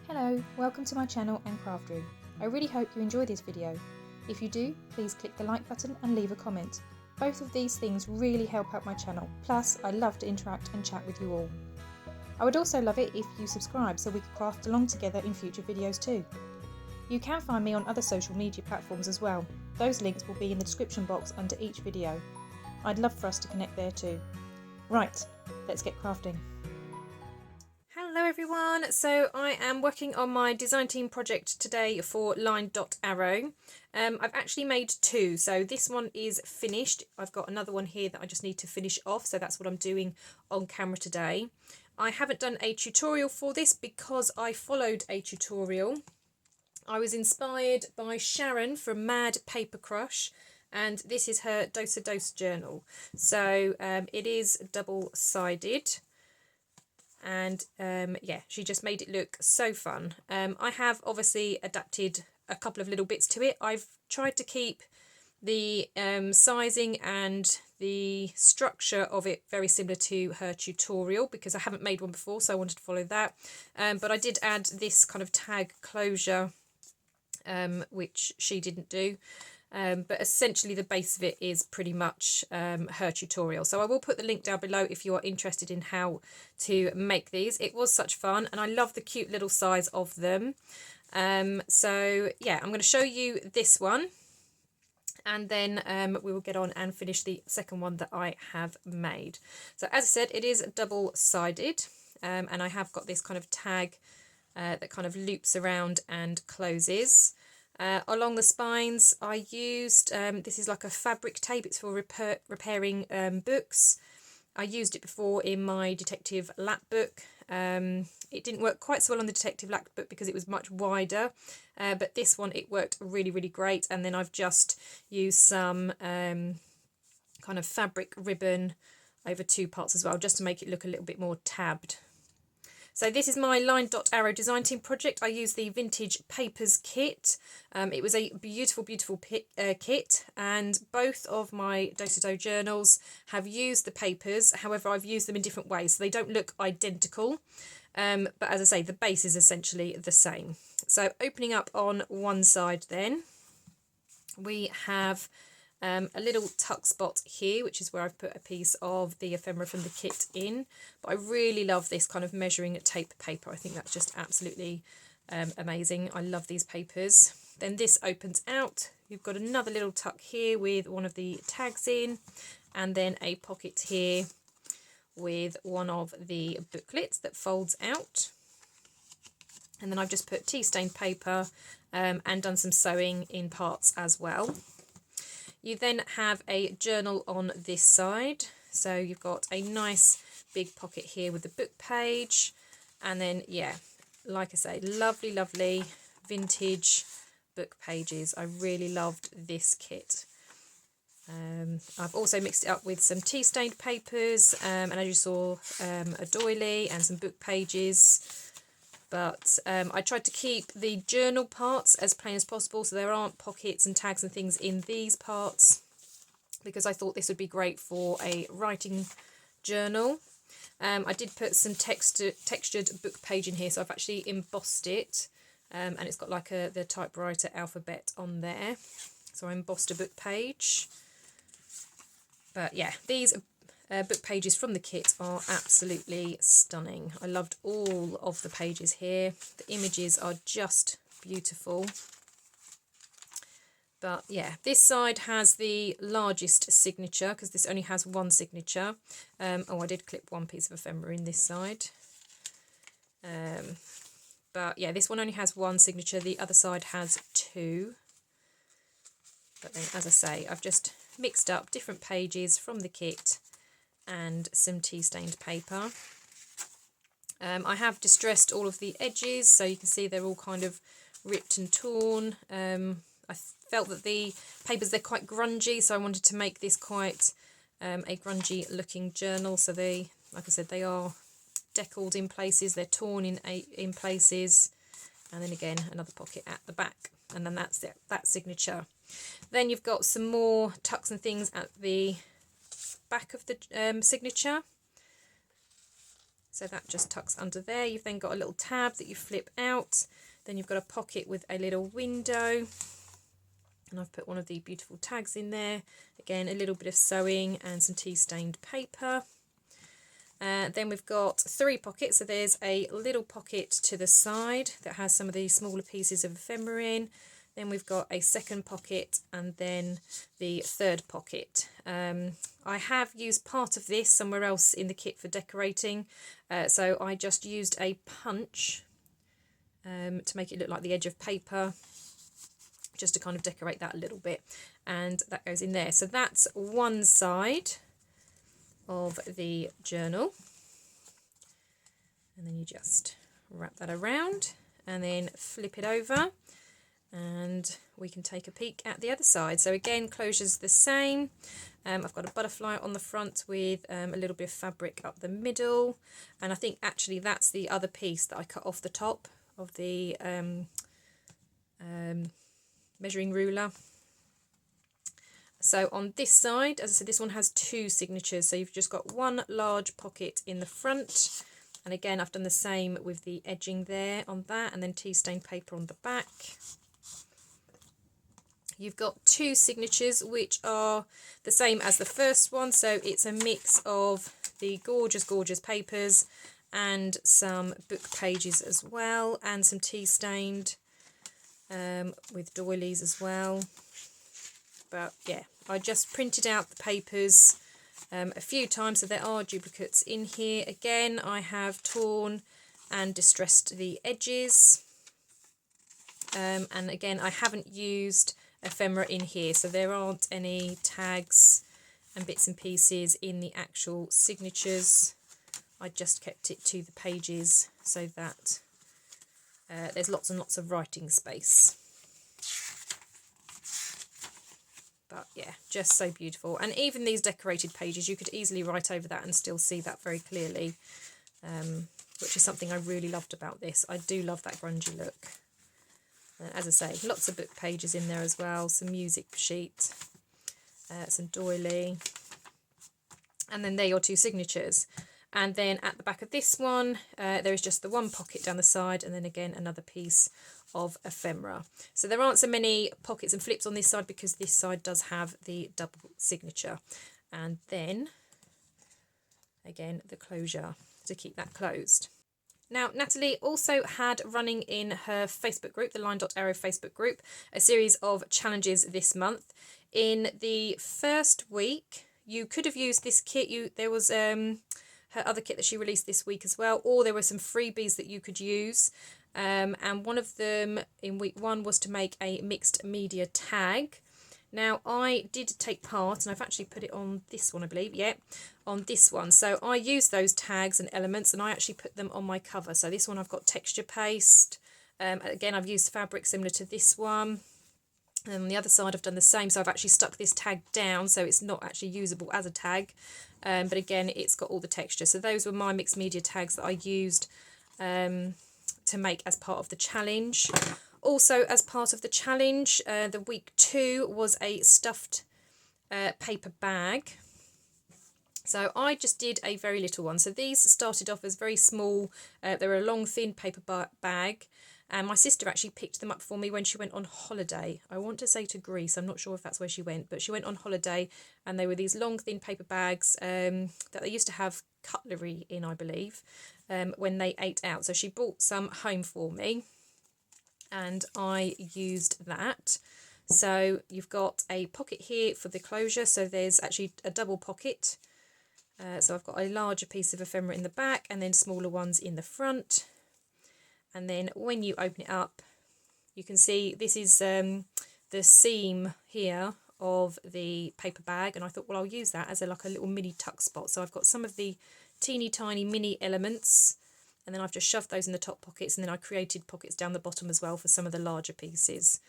Hello, welcome to my channel and craft room. I really hope you enjoy this video. If you do, please click the like button and leave a comment. Both of these things really help out my channel, plus I love to interact and chat with you all. I would also love it if you subscribe so we could craft along together in future videos too. You can find me on other social media platforms as well. Those links will be in the description box under each video. I'd love for us to connect there too. Right, let's get crafting. Hello everyone, so I am working on my design team project today for LineDotArrow. I've actually made two, so this one is finished. I've got another one here that I just need to finish off, so that's what I'm doing on camera today. I haven't done a tutorial for this because I followed a tutorial. I was inspired by Sharon from Mad Paper Crush, and this is her Dose journal. So it is double-sided. And yeah, she just made it look so fun. I have obviously adapted a couple of little bits to it. I've tried to keep the sizing and the structure of it very similar to her tutorial because I haven't made one before, so I wanted to follow that. But I did add this kind of tag closure, which she didn't do. But essentially the base of it is pretty much her tutorial. So I will put the link down below if you are interested in how to make these. It was such fun and I love the cute little size of them. So yeah, I'm going to show you this one and then we will get on and finish the second one that I have made. So as I said, it is double-sided and I have got this kind of tag that kind of loops around and closes. Along the spines I used, this is like a fabric tape, it's for repairing books. I used it before in my detective lap book. It didn't work quite so well on the detective lap book because it was much wider, but this one it worked really great. And then I've just used some kind of fabric ribbon over two parts as well, just to make it look a little bit more tabbed. So this is my LineDotArrow design team project. I used the Vintage Papers kit. It was a beautiful kit, and both of my Dose journals have used the papers. However, I've used them in different ways, so they don't look identical. But as I say, the base is essentially the same. So opening up on one side then, we have a little tuck spot here, which is where I've put a piece of the ephemera from the kit in. But I really love this kind of measuring tape paper. I think that's just absolutely amazing. I love these papers. Then this opens out. You've got another little tuck here with one of the tags in, and then a pocket here with one of the booklets that folds out. And then I've just put tea stained paper and done some sewing in parts as well. You then have a journal on this side, so you've got a nice big pocket here with the book page, and then yeah, like I say, lovely vintage book pages. I really loved this kit. I've also mixed it up with some tea stained papers, and as you saw, a doily and some book pages. But I tried to keep the journal parts as plain as possible, so there aren't pockets and tags and things in these parts, because I thought this would be great for a writing journal. I did put some textured book page in here, so I've actually embossed it, and it's got like the typewriter alphabet on there. So I embossed a book page. But yeah, these book pages from the kit are absolutely stunning. I loved all of the pages here. The images are just beautiful. But yeah, this side has the largest signature because this only has one signature. Oh, I did clip one piece of ephemera in this side. But yeah, this one only has one signature. The other side has two. But then, as I say, I've just mixed up different pages from the kit and some tea stained paper. I have distressed all of the edges, so you can see they're all kind of ripped and torn. I felt that the papers, they're quite grungy, so I wanted to make this quite a grungy looking journal. So they, like I said, they are deckled in places, they're torn in places, and then again another pocket at the back, and then that's it, that signature. Then you've got some more tucks and things at the back of the signature. So that just tucks under there. You've then got a little tab that you flip out. Then you've got a pocket with a little window. And I've put one of the beautiful tags in there. Again, a little bit of sewing and some tea-stained paper. Then we've got 3 pockets. So there's a little pocket to the side that has some of the smaller pieces of ephemera in. Then we've got a second pocket and then the third pocket. I have used part of this somewhere else in the kit for decorating. So I just used a punch to make it look like the edge of paper, just to kind of decorate that a little bit. And that goes in there. So that's one side of the journal. And then you just wrap that around and then flip it over. And we can take a peek at the other side. So again, closure's the same. I've got a butterfly on the front with a little bit of fabric up the middle. And I think actually that's the other piece that I cut off the top of the measuring ruler. So on this side, as I said, this one has 2 signatures. So you've just got one large pocket in the front. And again, I've done the same with the edging there on that, and then tea-stained paper on the back. You've got 2 signatures which are the same as the first one, so it's a mix of the gorgeous, gorgeous papers and some book pages as well, and some tea-stained with doilies as well. But yeah, I just printed out the papers a few times, so there are duplicates in here. Again, I have torn and distressed the edges. And again, I haven't used ephemera in here, so there aren't any tags and bits and pieces in the actual signatures. I just kept it to the pages so that there's lots and lots of writing space. But yeah, just so beautiful. And even these decorated pages, you could easily write over that and still see that very clearly, which is something I really loved about this. I do love that grungy look. As I say, lots of book pages in there as well, some music sheet, some doily, and then they're your 2 signatures. And then at the back of this one, there is just the one pocket down the side, and then again another piece of ephemera. So there aren't so many pockets and flips on this side because this side does have the double signature. And then, again, the closure to keep that closed. Now, Natalie also had running in her Facebook group, the LineDotArrow Facebook group, a series of challenges this month. In the first week, you could have used this kit. There was her other kit that she released this week as well, or there were some freebies that you could use. And one of them in week 1 was to make a mixed media tag. Now, I did take part, and I've actually put it on this one, I believe, yeah, on this one. So I used those tags and elements, and I actually put them on my cover. So this one I've got texture paste. Again, I've used fabric similar to this one. And on the other side, I've done the same. So I've actually stuck this tag down, so it's not actually usable as a tag. But again, it's got all the texture. So those were my mixed media tags that I used to make as part of the challenge. Also, as part of the challenge, the week 2 was a stuffed paper bag. So I just did a very little one. So these started off as very small. They were a long, thin paper bag. And my sister actually picked them up for me when she went on holiday. I want to say to Greece. I'm not sure if that's where she went. But she went on holiday, and they were these long, thin paper bags that they used to have cutlery in, I believe, when they ate out. So she brought some home for me, and I used that. So you've got a pocket here for the closure. So there's actually a double pocket. So I've got a larger piece of ephemera in the back and then smaller ones in the front. And then when you open it up, you can see this is the seam here of the paper bag. And I thought, well, I'll use that as like a little mini tuck spot. So I've got some of the teeny tiny mini elements, and then I've just shoved those in the top pockets, and then I created pockets down the bottom as well for some of the larger pieces.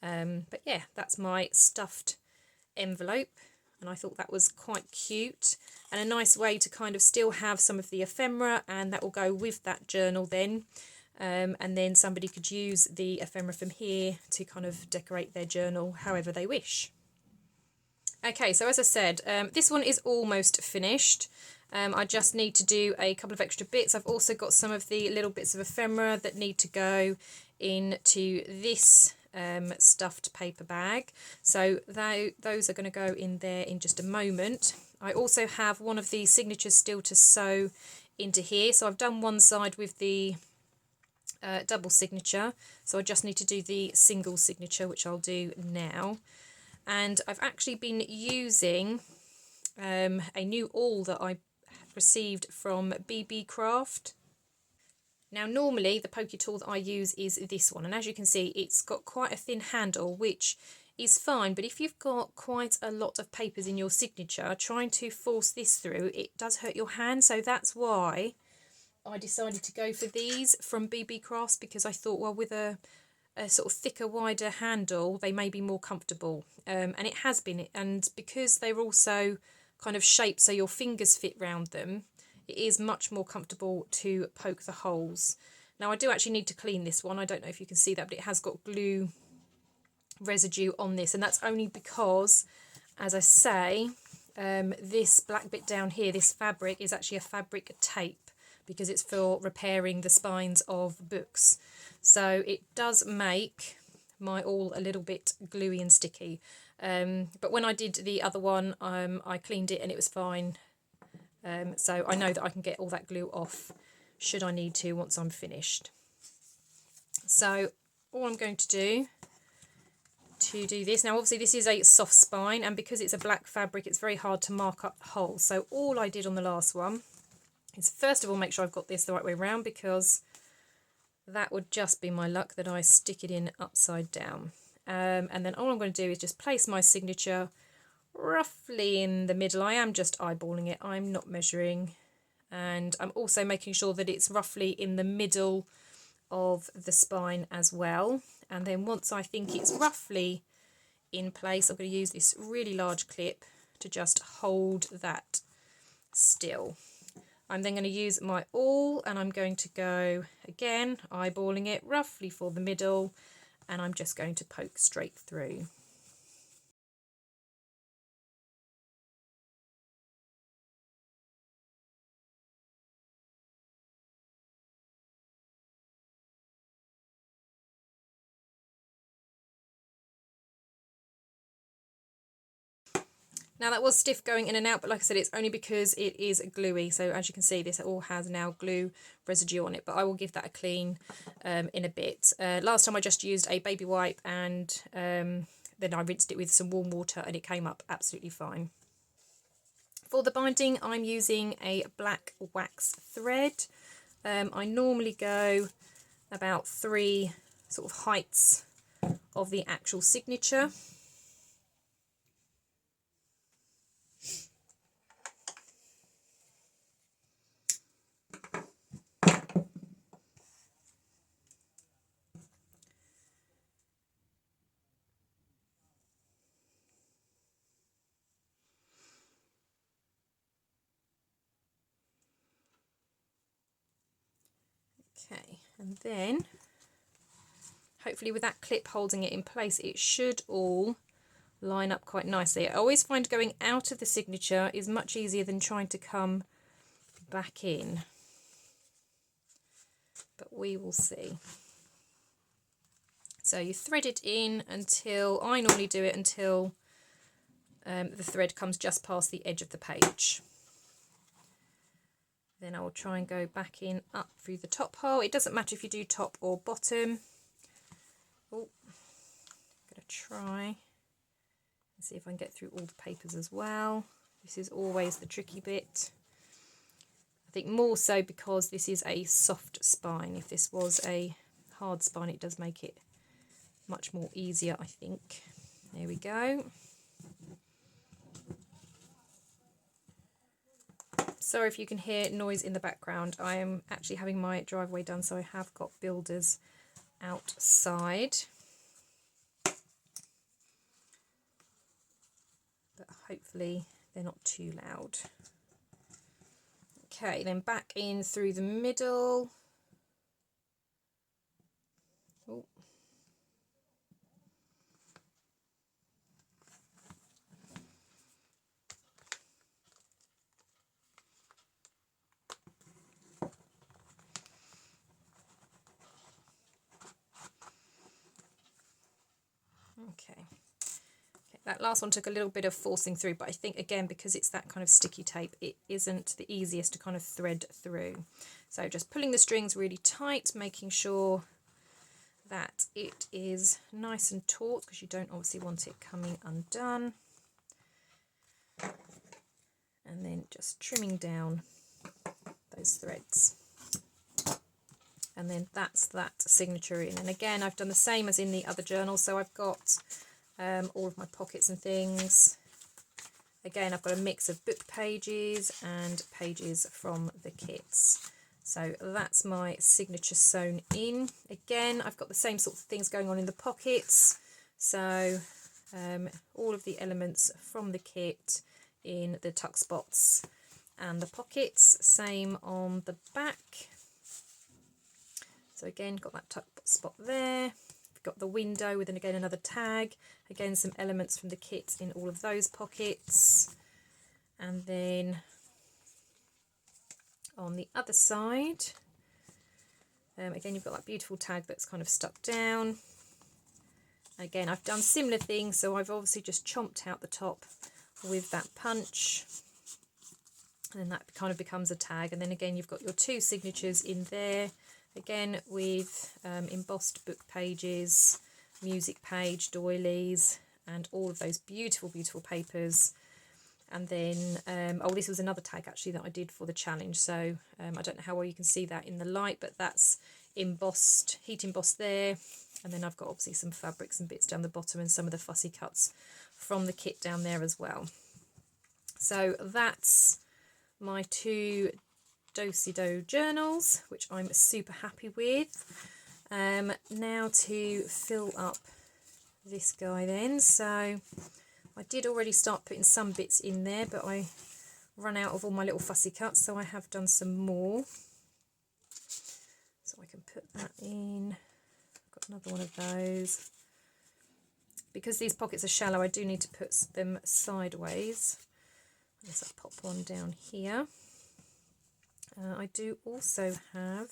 But yeah, that's my stuffed envelope, and I thought that was quite cute and a nice way to kind of still have some of the ephemera, and that will go with that journal then. And then somebody could use the ephemera from here to kind of decorate their journal however they wish. Okay, so as I said, this one is almost finished. I just need to do a couple of extra bits. I've also got some of the little bits of ephemera that need to go into this stuffed paper bag. So those are going to go in there in just a moment. I also have one of the signatures still to sew into here. So I've done one side with the double signature. So I just need to do the single signature, which I'll do now. And I've actually been using a new awl that I received from BB Craft. Now normally the pokey tool that I use is this one, and as you can see it's got quite a thin handle, which is fine, but if you've got quite a lot of papers in your signature, trying to force this through, it does hurt your hand. So that's why I decided to go for these from BB Crafts, because I thought, well, with a sort of thicker, wider handle, they may be more comfortable, and it has been. And because they're also kind of shaped so your fingers fit round them, it is much more comfortable to poke the holes. Now I do actually need to clean this one. I don't know if you can see that, but it has got glue residue on this, and that's only because, as I say, this black bit down here, this fabric, is actually a fabric tape, because it's for repairing the spines of books. So it does make my awl a little bit gluey and sticky. But when I did the other one, I cleaned it and it was fine. So I know that I can get all that glue off should I need to once I'm finished. So all I'm going to do this, now obviously this is a soft spine, and because it's a black fabric it's very hard to mark up the holes. So all I did on the last one is first of all make sure I've got this the right way around, because that would just be my luck that I stick it in upside down. And then all I'm going to do is just place my signature roughly in the middle. I am just eyeballing it, I'm not measuring, and I'm also making sure that it's roughly in the middle of the spine as well. And then once I think it's roughly in place, I'm going to use this really large clip to just hold that still. I'm then going to use my awl, and I'm going to go again eyeballing it roughly for the middle, and I'm just going to poke straight through. Now that was stiff going in and out, but like I said, it's only because it is gluey. So as you can see, this all has now glue residue on it, but I will give that a clean in a bit. Last time I just used a baby wipe, and then I rinsed it with some warm water and it came up absolutely fine. For the binding, I'm using a black wax thread. I normally go about 3 sort of heights of the actual signature. Okay, and then hopefully with that clip holding it in place, it should all line up quite nicely. I always find going out of the signature is much easier than trying to come back in, but we will see. So you thread it in until, I normally do it until the thread comes just past the edge of the page. Then I will try and go back in up through the top hole. It doesn't matter if you do top or bottom. Oh, I'm going to try and see if I can get through all the papers as well. This is always the tricky bit. I think more so because this is a soft spine. If this was a hard spine, it does make it much more easier, I think. There we go. Sorry if you can hear noise in the background. I am actually having my driveway done, so I have got builders outside. But hopefully they're not too loud. Okay, then back in through the middle. Oh. Okay. That last one took a little bit of forcing through, but I think, again, because it's that kind of sticky tape, it isn't the easiest to kind of thread through. So just pulling the strings really tight, making sure that it is nice and taut, because you don't obviously want it coming undone. And then just trimming down those threads. And then that's that signature in. And again, I've done the same as in the other journal. So I've got all of my pockets and things. Again, I've got a mix of book pages and pages from the kits. So that's my signature sewn in. Again, I've got the same sort of things going on in the pockets. So all of the elements from the kit in the tuck spots and the pockets. Same on the back. So again, got that tuck spot there. We've got the window with, again, another tag. Again, some elements from the kit in all of those pockets. And then on the other side, again, you've got that beautiful tag that's kind of stuck down. Again, I've done similar things, so I've obviously just chomped out the top with that punch. And then that kind of becomes a tag. And then again, you've got your two signatures in there. Again, with embossed book pages, music page, doilies, and all of those beautiful, beautiful papers. And then, oh, this was another tag actually that I did for the challenge. So I don't know how well you can see that in the light, but that's embossed, heat embossed there. And then I've got obviously some fabrics and bits down the bottom and some of the fussy cuts from the kit down there as well. So that's my two Do-Si-Do journals, which I'm super happy with. Now to fill up this guy then. So I did already start putting some bits in there, but I run out of all my little fussy cuts, so I have done some more. So I can put that in. I've got another one of those. Because these pockets are shallow, I do need to put them sideways. Let's pop one down here. I do also have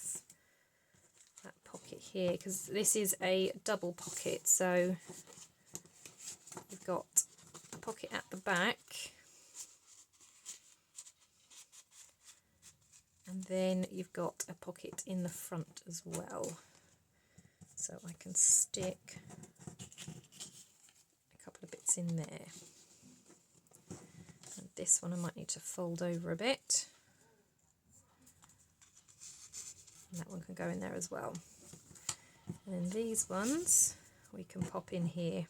that pocket here, because this is a double pocket, so we've got a pocket at the back, and then you've got a pocket in the front as well, so I can stick a couple of bits in there. And this one I might need to fold over a bit. And that one can go in there as well. And then these ones we can pop in here.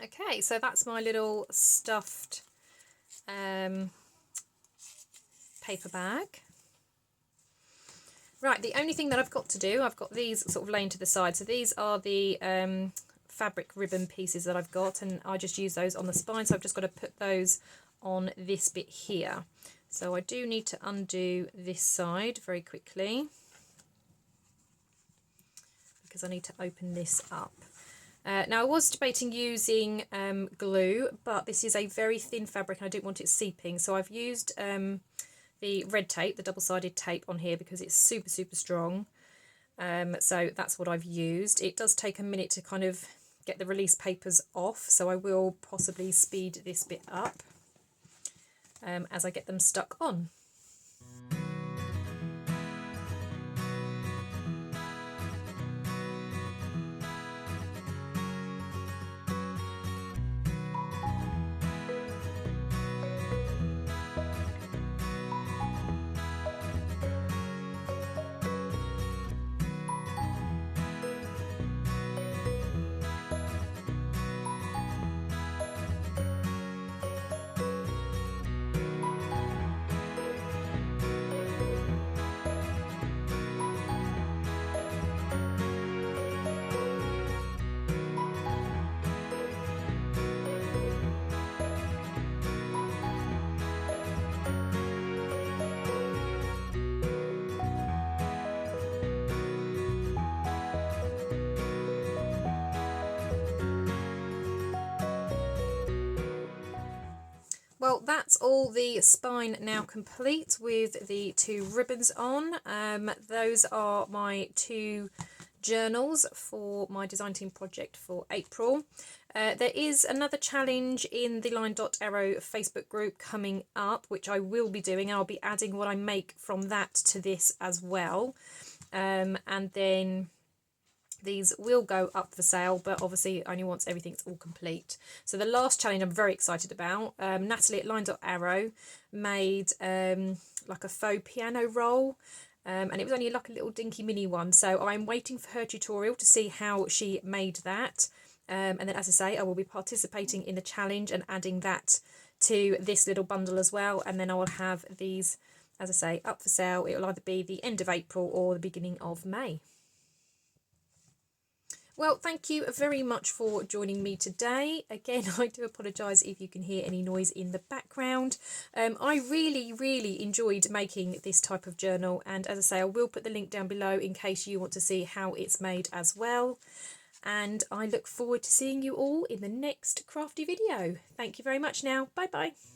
Okay, so that's my little stuffed paper bag. Right, the only thing that I've got to do, I've got these sort of laying to the side. So these are the fabric ribbon pieces that I've got, and I just use those on the spine. So I've just got to put those on this bit here. So I do need to undo this side very quickly, because I need to open this up. Now I was debating using glue, but this is a very thin fabric and I don't want it seeping. So I've used the red tape, the double-sided tape on here, because it's super, super strong. So that's what I've used. It does take a minute to kind of get the release papers off, so I will possibly speed this bit up as I get them stuck on. that's all the spine now complete with the 2 ribbons on. Those are my 2 journals for my design team project for April. There is another challenge in the LineDotArrow Facebook group coming up, which I will be doing. I'll be adding what I make from that to this as well. And then these will go up for sale, but obviously only once everything's all complete. So the last challenge I'm very excited about, Natalie at LineDotArrow made like a faux piano roll, and it was only like a little dinky mini one. So I'm waiting for her tutorial to see how she made that. And then, as I say, I will be participating in the challenge and adding that to this little bundle as well. And then I will have these, as I say, up for sale. It will either be the end of April or the beginning of May. Well, thank you very much for joining me today. Again, I do apologise if you can hear any noise in the background. I really enjoyed making this type of journal, and as I say, I will put the link down below in case you want to see how it's made as well. And I look forward to seeing you all in the next crafty video. Thank you very much now. Bye bye.